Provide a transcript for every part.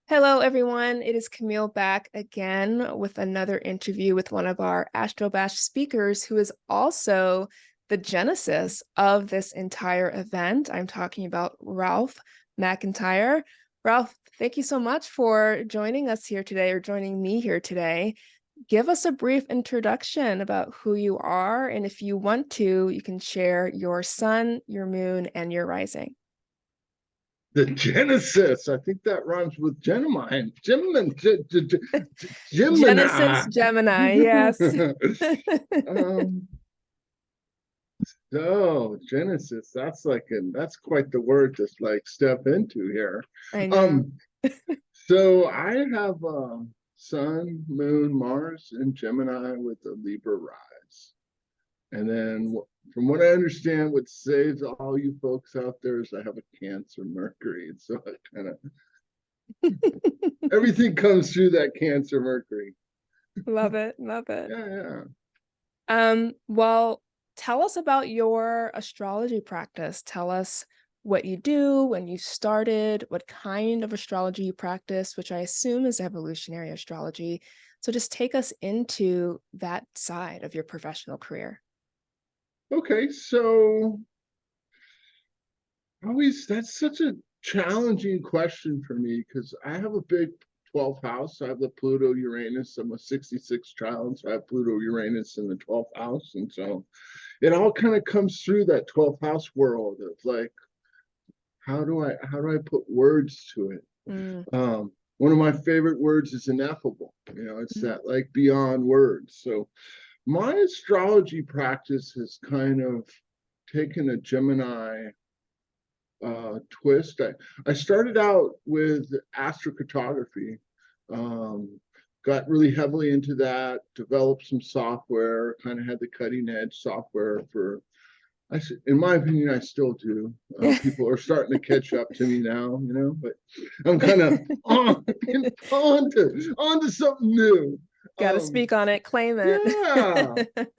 Hello, everyone. It is Camille back again with another interview with one of our Astro-Bash speakers who is also the genesis of this entire event. I'm talking about Ralph MacIntyre. Ralph, thank you so much for joining us here today, or joining me here today. Give us a brief introduction about who you are, and if you want to, you can share your sun, your moon, and your rising. The Genesis. I think that rhymes with Gemini. Genesis, Gemini. Gemini, yes. um, so Genesis. That's quite the word to like step into here. I know. Um, so I have Sun, Moon, Mars, and Gemini with a Libra rise. And then from what I understand, what saves all you folks out there is I have a Cancer Mercury. And so I kind of everything comes through that Cancer Mercury. Love it, love it. Yeah, yeah. Well, tell us about your astrology practice. Tell us what you do, when you started, what kind of astrology you practice, which I assume is evolutionary astrology. So just take us into that side of your professional career. Okay, so always that's such a challenging question for me because I have a big 12th house. I have the Pluto Uranus. I'm a 66 child, so I have Pluto Uranus in the 12th house. And so it all kind of comes through that 12th house world of like, how do I put words to it? Mm, One of my favorite words is ineffable. It's mm, that like beyond words. So my astrology practice has kind of taken a Gemini twist. I started out with astrocartography, um, got really heavily into that, developed some software, kind of had the cutting edge software for, in my opinion, I still do. mm. People are starting to catch up to me now, but I'm kind of on to something new. Got to Um, speak on it, claim it. yeah.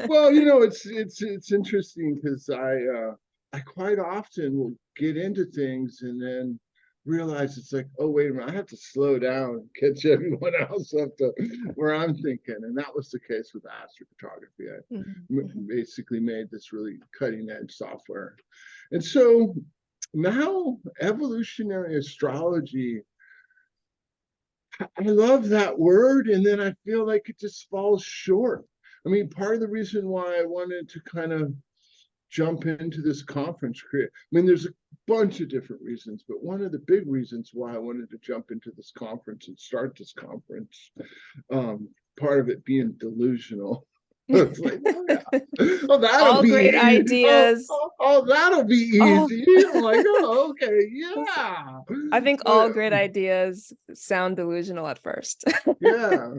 Well, it's interesting because I quite often will get into things and then realize it's like, oh wait a minute, I have to slow down and catch everyone else up to where I'm thinking. And that was the case with astrophotography. Mhm, I mhm, basically made this really cutting edge software. And so now evolutionary astrology, I love that word, and then I feel like it just falls short. I mean, part of the reason why I wanted to kind of jump into this conference career, I mean, there's a bunch of different reasons, but one of the big reasons why I wanted to jump into this conference and start this conference, part of it being delusional. It's like, oh yeah, oh that'll All be great easy. Oh, ideas. oh, oh that'll be Oh, easy. I'm like, oh, okay, yeah. I think But all great ideas sound delusional at first. yeah.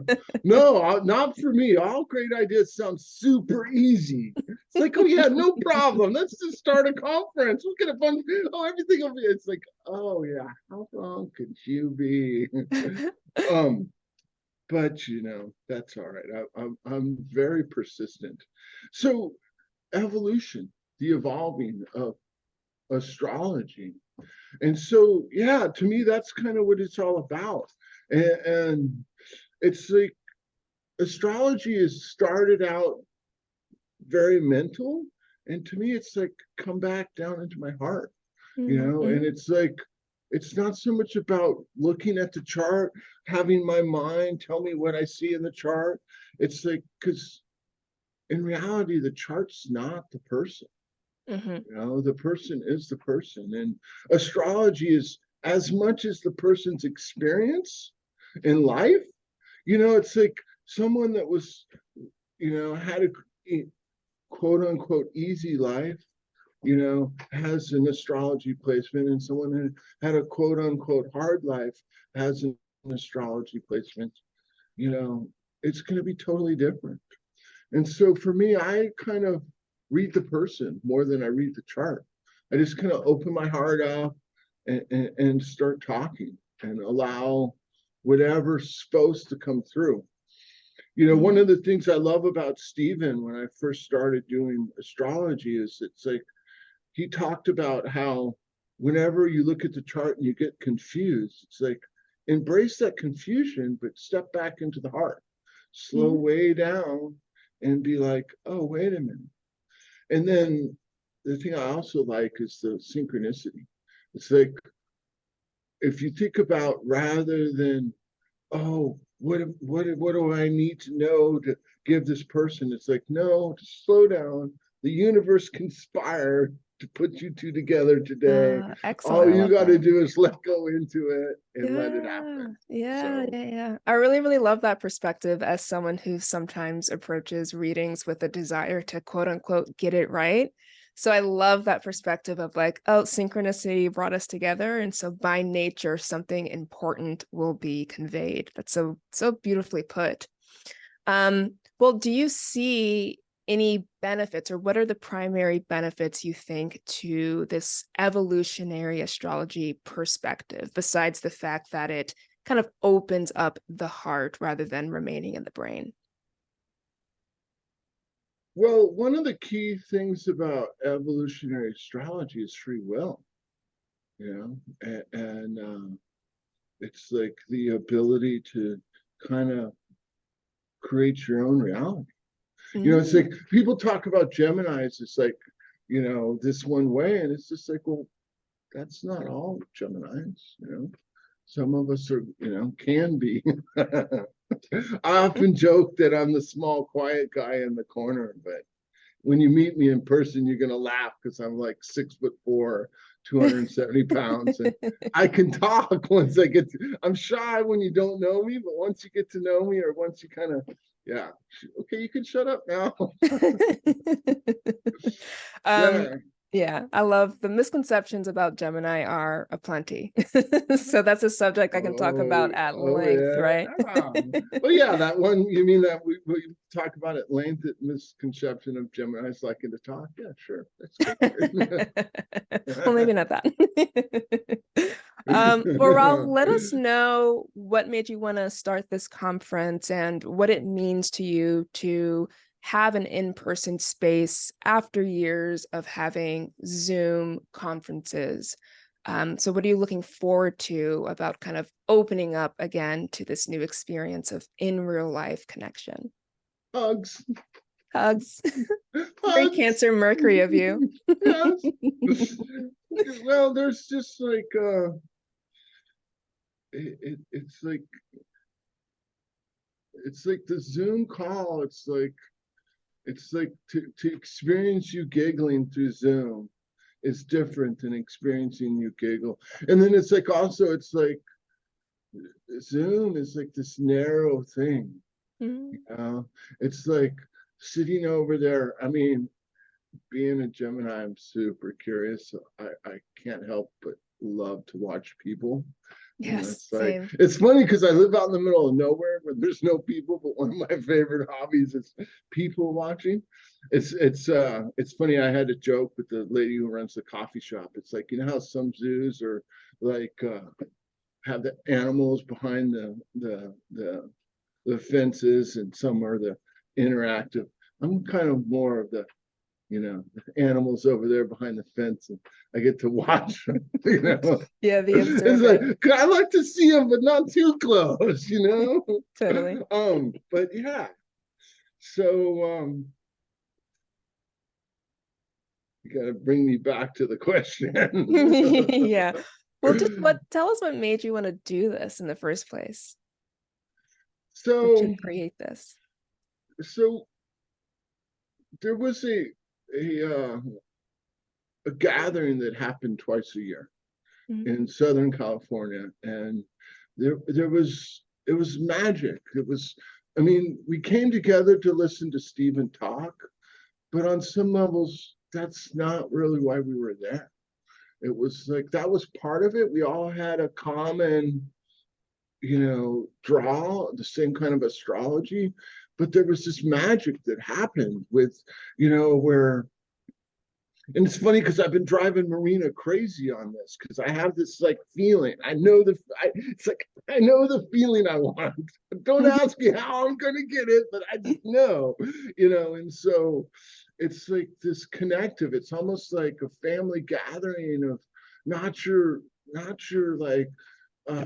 No, not for me. All great ideas sound super easy. It's like, oh yeah, no problem. Let's just start a conference. We'll get a fun. Oh, everything will be. It's like, oh yeah, how wrong could you be? um, but that's all right. I'm very persistent. So evolution, the evolving of astrology, and so yeah, to me that's kind of what it's all about, and it's like astrology is started out very mental, and to me it's like come back down into my heart, Mhm, and mhm, it's like it's not so much about looking at the chart, having my mind tell me what I see in the chart. It's like, because in reality the chart's not the person. mhm, The person is the person, and astrology is as much as the person's experience in life. It's like someone that was, had a quote unquote easy life, has an astrology placement, and someone who had a quote unquote hard life has an astrology placement, you know, it's going to be totally different. And so for me, I kind of read the person more than I read the chart. I just kind of open my heart up and start talking and allow whatever's supposed to come through. One mhm, of the things I love about Stephen when I first started doing astrology is it's like he talked about how whenever you look at the chart and you get confused, it's like embrace that confusion, but step back into the heart, slow Mhm. way down and be like, oh, wait a minute. And then the thing I also like is the synchronicity. It's like, if you think about, rather than, oh, what do I need to know to give this person? It's like, no, just slow down. The universe conspired to put you two together today. Excellent. All I you love got to that. do is let go into it and let it Yeah, happen. yeah, So, yeah, yeah. I really, really love that perspective as someone who sometimes approaches readings with a desire to quote unquote get it right. So I love that perspective of like, oh, synchronicity brought us together. And so by nature, something important will be conveyed. That's so, so beautifully put. Well, do you see any benefits, or what are the primary benefits you think to this evolutionary astrology perspective, besides the fact that it kind of opens up the heart rather than remaining in the brain? well, one of the key things about evolutionary astrology is free will, you know, and it's like the ability to kind of create your own reality. It's Mm. like people talk about Geminis, it's like, this one way, and it's just like, well, that's not all Geminis. Some of us are, can be. I often joke that I'm the small, quiet guy in the corner, but when you meet me in person, you're gonna laugh because I'm like 6'4", 270 pounds, and I can talk once I get to. I'm shy when you don't know me, but once you get to know me, or once you kind of, yeah, okay, you can shut up now. Um, Yeah. yeah, I love the misconceptions about Gemini are aplenty. So that's a subject I can talk about at Oh length, yeah. right? Well, yeah, that one. You mean that we talk about at length? That misconception of Gemini's liking to talk. Yeah, sure, let's go for Well, maybe it. not that. Well, Raul, let us know what made you want to start this conference and what it means to you to have an in-person space after years of having Zoom conferences. So what are you looking forward to about kind of opening up again to this new experience of in real life connection? Hugs, Hugs. Very hugs. Cancer Mercury of you. Yes. Well, there's just like it's like the Zoom call. It's like to experience you giggling through Zoom is different than experiencing you giggle. And then it's like also it's like Zoom is like this narrow thing. You Mm. know, it's like sitting over there. I mean, being a Gemini, I'm super curious. So I can't help but love to watch people. Yes, It's like same. it's funny because I live out in the middle of nowhere where there's no people, but one of my favorite hobbies is people watching. It's funny. I had a joke with the lady who runs the coffee shop. It's like, how some zoos are like have the animals behind the fences, and some are the interactive. I'm kind of more of the animals over there behind the fence, and I get to watch them. Yeah, the It's observer. like I like to see them, but not too close. Totally. But yeah. So you got to bring me back to the question. Yeah. Well, just tell us what made you want to do this in the first place, or to so create this. so there was a gathering that happened twice a year Mhm. in Southern California, and there was it was magic. It was, I mean, we came together to listen to Stephen talk, but on some levels, that's not really why we were there. It was like that was part of it. We all had a common, draw, the same kind of astrology, but there was this magic that happened with, where and it's funny because I've been driving Marina crazy on this because I have this like feeling. It's like I know the feeling I want. Don't ask me how I'm gonna get it, but I just know. And so it's like this connective. It's almost like a family gathering of not your like uh,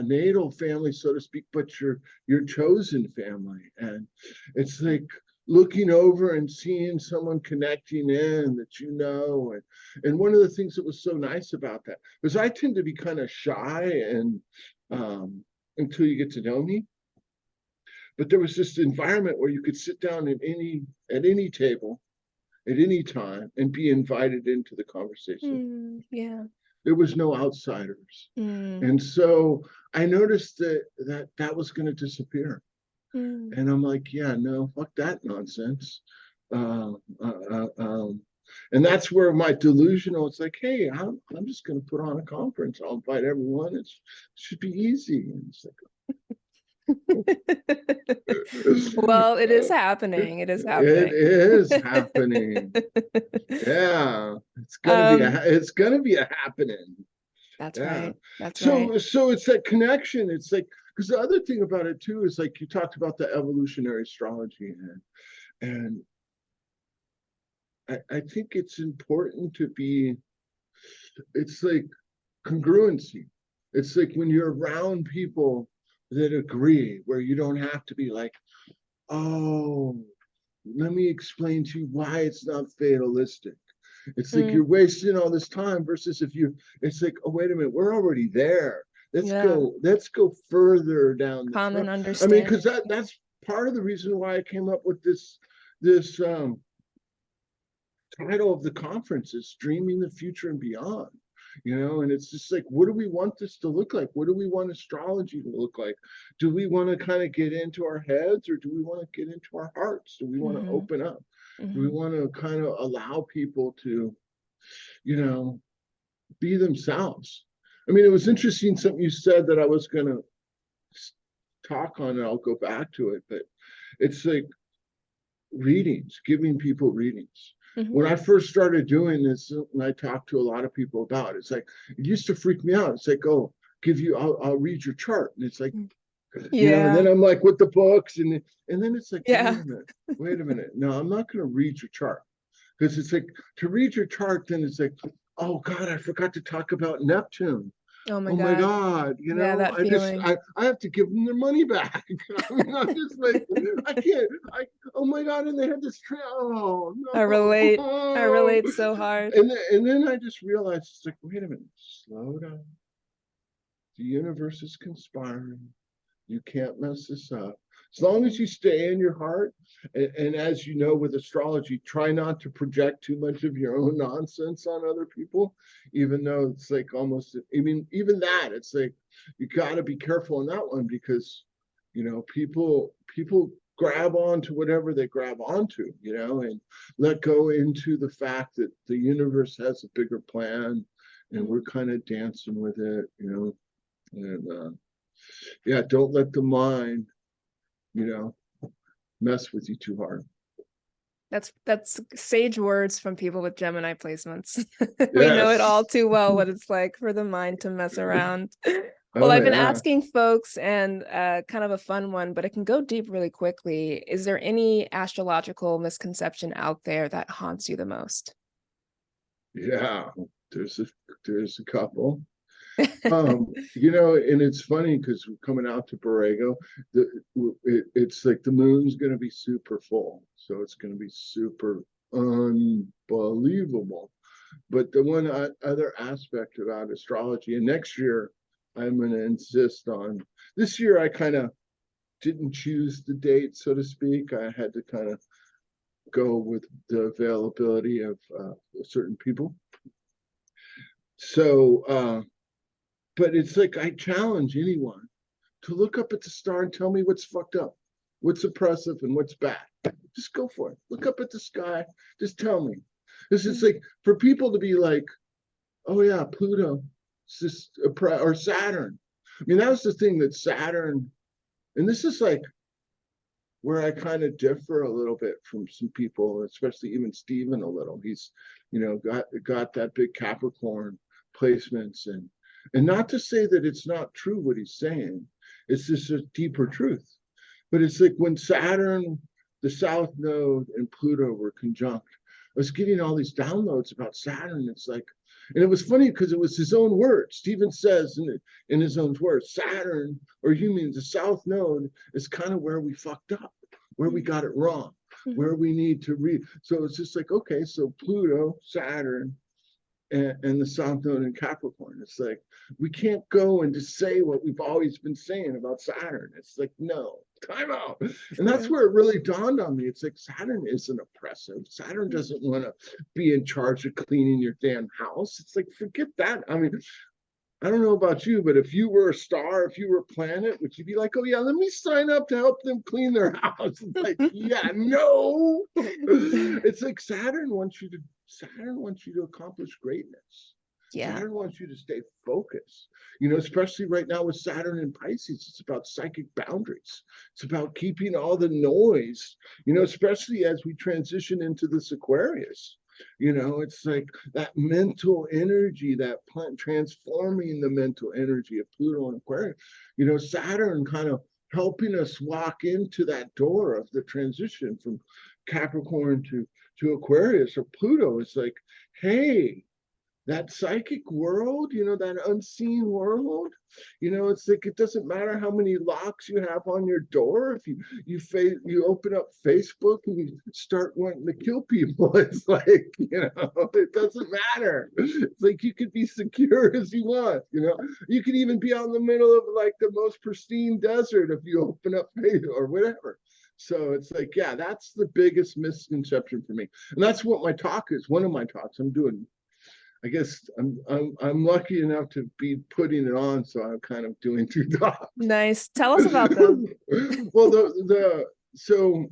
natal family, so to speak, but your chosen family. And it's like looking over and seeing someone connecting in that you know. And one of the things that was so nice about that was I tend to be kind of shy and until you get to know me. But there was this environment where you could sit down at any table at any time and be invited into the conversation. Yeah. There was no outsiders. Mm. And so I noticed that was going to disappear. Mm. And I'm like, yeah, no, fuck that nonsense. Uh, uh, uh, um, and that's where my delusional, it's like, hey, I'm just going to put on a conference. I'll invite everyone. It should be easy. And it's like, Well, it is happening. It is it happening. is happening. Yeah, Um, it's gonna be a happening. that's Yeah. right. That's right. So it's that connection. It's like because the other thing about it too is like you talked about the evolutionary astrology and I think it's important to be it's like congruency. It's like when you're around people that agree, where you don't have to be like, oh, let me explain to you why it's not fatalistic. It's like Mm, you're wasting all this time versus if you, it's like, oh, wait a minute, we're already there. yeah. Let's go further down the Common trail. I mean, because understanding. that's part of the reason why I came up with this title of the conference is Dreaming the Future and Beyond. You know, and it's just like, what do we want this to look like? What do we want astrology to look like? Do we want to kind of get into our heads or do we want to get into our hearts? Do we want to Hmm. open up? Do we Hmm. want to kind of allow people to, you know, be themselves? I mean, it was interesting something you said that I was going to talk on, and I'll go back to it, but it's like readings, giving people readings. Hmm. When I first started doing this, and I talked to a lot of people about it, it's like it used to freak me out. It's like, oh, I'll read your chart, and it's like, you know, and then Yeah. I'm like with the books, and then it's like, Yeah. wait a minute, no, I'm not going to read your chart because it's like to read your chart, then it's like, oh God, I forgot to talk about Neptune. Oh my Oh my God. God, you Yeah, know, that feeling. I have to give them their money back. I mean, I'm just like, I can't, oh my God, and they had this oh I relate. I no. relate so hard. And then I just realized, it's like, wait a minute, slow down. The universe is conspiring. You can't mess this up. As long as Mhm. you stay in your heart, and as you know with astrology, try not to project too much of your own nonsense on other people, even though it's like almost, I mean, even that, it's like you got to be careful on that one because, you know, people grab onto whatever they grab onto, you know, and let go into the fact that the universe has a bigger plan and we're Mm. kind of dancing with it, you know, and yeah, don't let the mind, you know, mess with you too hard. That's sage words from people with Gemini placements. We know it all Yes. too well what it's like for the mind to mess around. Well, Oh I've been yeah. asking folks and kind of a fun one, but it can go deep really quickly. Is there any astrological misconception out there that haunts you the most? Yeah. There's a there's a couple. You know, and it's funny because we're coming out to Borrego. It's like the moon's going to be super full, so it's going to be super unbelievable. But the one other aspect about astrology, and next year I'm going to insist on. This year I kind of didn't choose the date, so to speak. I had to kind of go with the availability of certain people. So, but it's like I challenge anyone to look up at the star and tell me what's fucked up, what's oppressive, and what's bad. Just go for it. Look up at the sky. Just tell me. This is Mm. like for people to be like, oh yeah, Pluto, just or Saturn. I mean, that was the thing that Saturn, and this is like where I kind of differ a little bit from some people, especially even Steven a little. He's, you know, got that big Capricorn placements and not to say that it's not true what he's saying. It's just a deeper truth. But it's like when Saturn, the South Node, and Pluto were conjunct, I was getting all these downloads about Saturn. It's like, And it was funny because it was his own words. Stephen says in his own words, Saturn, or you mean the South Node, is kind of where we fucked up, where we got it wrong, where we need to read. So it's just like, okay, so Pluto, Saturn, and the South Node in Capricorn. It's like, we can't go and just say what we've always been saying about Saturn. It's like, no, time out. And that's where it really dawned on me. It's like, Saturn isn't oppressive. Saturn doesn't want to be in charge of cleaning your damn house. It's like, forget that. I mean, I don't know about you, but if you were a star, if you were a planet, would you be like, oh yeah, let me sign up to help them clean their house? It's like, yeah, no. It's like Saturn wants you to accomplish greatness. Yeah. Saturn wants you to stay focused. You know, especially right now with Saturn in Pisces, it's about psychic boundaries. It's about keeping all the noise, you know, especially as we transition into this Aquarius. You know, it's like that mental energy, that plant transforming the mental energy of Pluto and Aquarius. You know, Saturn kind of helping us walk into that door of the transition from Capricorn to Aquarius or Pluto. It's like, hey, that psychic world, you know, that unseen world, you know, it's like, it doesn't matter how many locks you have on your door. If you open up Facebook and you start wanting to kill people, it's like, you know, it doesn't matter. It's like, you could be secure as you want, you know. You could even be out in the middle of like the most pristine desert if you open up Facebook or whatever. So it's like, yeah, that's the biggest misconception for me. And that's what my talk is. One of my talks I'm doing, I guess I'm lucky enough to be putting it on, so I'm kind of doing two talks. Nice. Tell us about them. Well, so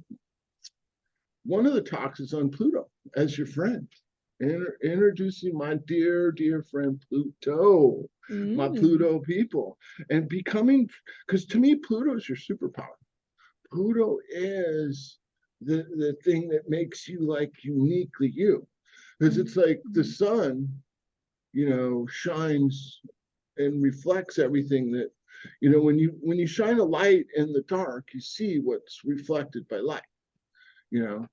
one of the talks is on Pluto as your friend, introducing my dear friend Pluto, my Pluto people, and becoming, because to me Pluto is your superpower. Pluto is the thing that makes you like uniquely you. Because it's like the sun, you know, shines and reflects everything that, you know, when you shine a light in the dark, you see what's reflected by light, you know,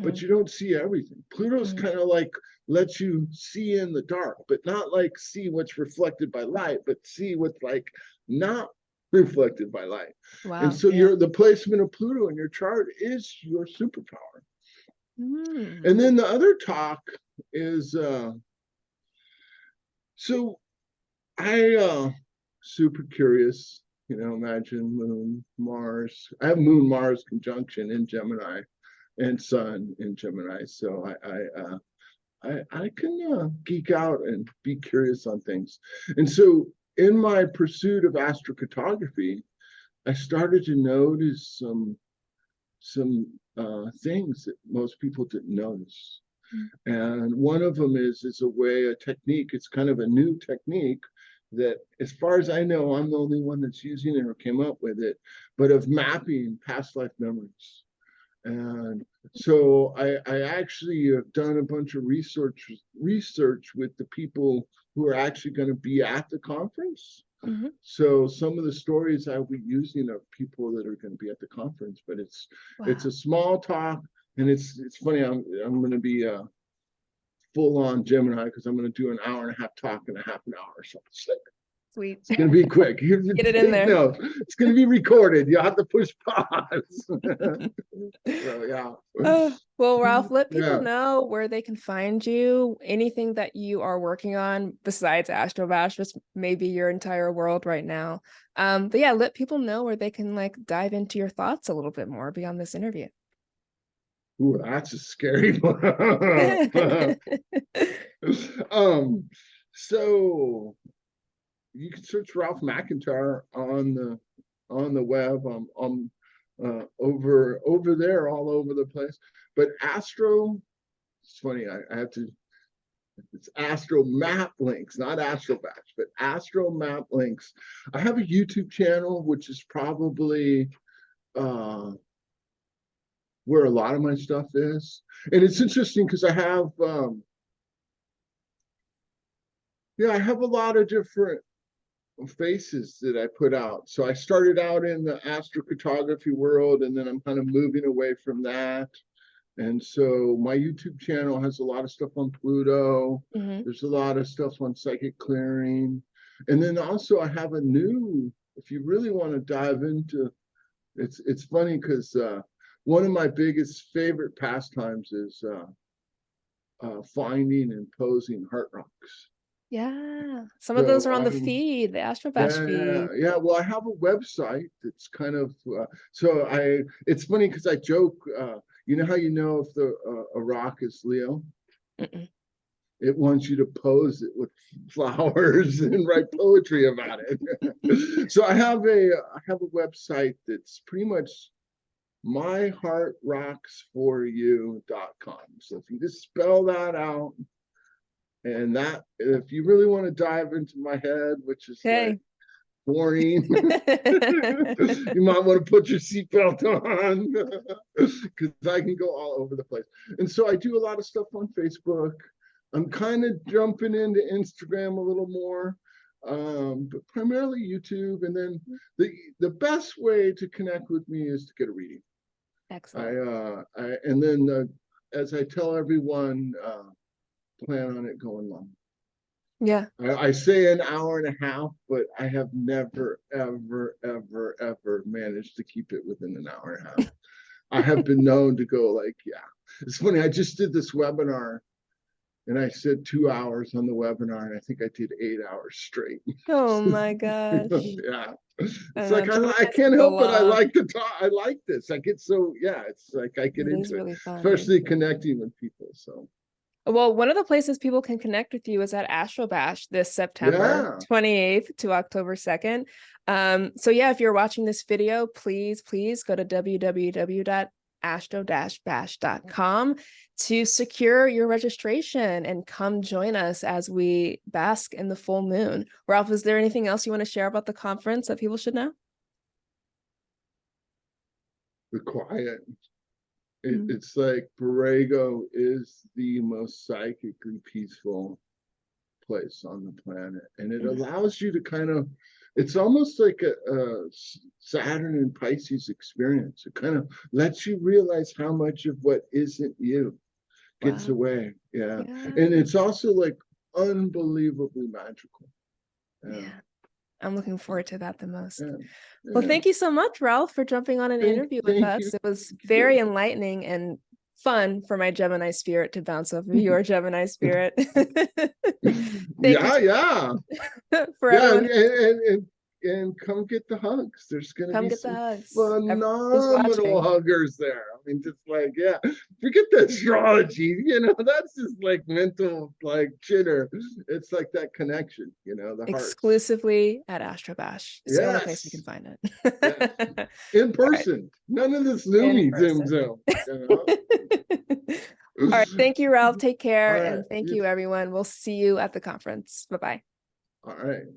but you don't see everything. Pluto's kind of like lets you see in the dark, but not like see what's reflected by light, but see what's like not reflected by light. Wow. And so the placement of Pluto in your chart is your superpower. And then the other talk is so I super curious, you know, imagine Moon, Mars. I have Moon Mars conjunction in Gemini and Sun in Gemini. So I can geek out and be curious on things. And so in my pursuit of astrocartography, I started to notice some things that most people didn't notice. And one of them is a technique. It's kind of a new technique that, as far as I know, I'm the only one that's using it or came up with it, but of mapping past life memories. And so I actually have done a bunch of research with the people who are actually going to be at the conference. So some of the stories I'll be using are people that are going to be at the conference, but it's a small talk, and it's funny. I'm going to be full on Gemini because I'm going to do an hour and a half talk in a half an hour or something. Sweet. It's going to be quick. Get it in there. No, it's going to be recorded. You have to push pause. So, yeah. Well, Ralph, let people know where they can find you. Anything that you are working on besides Astro-Bash, just maybe your entire world right now. But yeah, let people know where they can like dive into your thoughts a little bit more beyond this interview. Ooh, that's a scary one. So you can search Ralph MacIntyre on the web. Over there, all over the place. But it's funny. I have to. It's Astro Map Links, not Astro-Bash, but Astro Map Links. I have a YouTube channel, which is probably where a lot of my stuff is. And it's interesting because I have I have a lot of different faces that I put out. So I started out in the astrocartography world, and then I'm kind of moving away from that. And so my YouTube channel has a lot of stuff on Pluto. Mhm. There's a lot of stuff on psychic clearing. And then also I have a new, if you really want to dive into, it's funny because one of my biggest favorite pastimes is finding and posing heart rocks. Yeah. Some of those So are on the I'm feed, the Astro-Bash yeah, feed. yeah. Well, I have a website that's kind of so I. It's funny because I joke. You know how you know if the a rock is Leo? Mm-mm. It wants you to pose it with flowers and write poetry about it. So I have a website that's pretty much myheartrocksforyou.com. So if you just spell that out, and that if you really want to dive into my head, which is like Okay. boring, you might want to put your seatbelt on because I can go all over the place. And so I do a lot of stuff on Facebook. I'm kind of jumping into Instagram a little more, but primarily YouTube. And then the best way to connect with me is to get a reading. Excellent. And then as I tell everyone, plan on it going long. Yeah. I say an hour and a half, but I have never, ever, ever, ever managed to keep it within an hour and a half. I have been known to go like, yeah. It's funny. I just did this webinar and I said 2 hours on the webinar, and I think I did 8 hours straight. Oh my gosh. Yeah. I It's know, like time I has can't to go help it. I on. like to talk. I like this. I get so yeah. It's like I get It is into it, really fun. especially connecting with people. So Well, one of the places people can connect with you is at Astro-Bash this September yeah, 28th to October 2nd. So yeah, if you're watching this video, please go to www.astro-bash.com to secure your registration and come join us as we bask in the full moon. Ralph, is there anything else you want to share about the conference that people should know? the quiet. Mm. It's like Borrego is the most psychically peaceful place on the planet, and it Mm. allows you to kind of. It's almost like a Saturn and Pisces experience. It kind of lets you realize how much of what isn't you gets Wow. away. Yeah, Yeah. and it's also like unbelievably magical. Yeah, Yeah. I'm looking forward to that the most. yeah, Well, yeah. thank you so much, Ralph, for jumping on an interview with Thank you. us. It was Thank very you. enlightening and fun for my Gemini spirit to bounce off of your Gemini spirit. Thank you Yeah, yeah. for Yeah, everyone. and come get the hugs. There's gonna Come be get the some hugs. Everyone who's phenomenal watching. huggers there. I mean, just like, yeah, forget the astrology, that's just like mental like chitter. It's like that connection, the hearts. Exclusively at Astrobash. It's the only place you can Yes, find yes. it. In All right, person. None of this in zoomy zoom person. zoom, you know. All right. Thank you, Ralph. Take All care. right. And thank you, everyone. We'll see you at the conference. Bye bye. All right.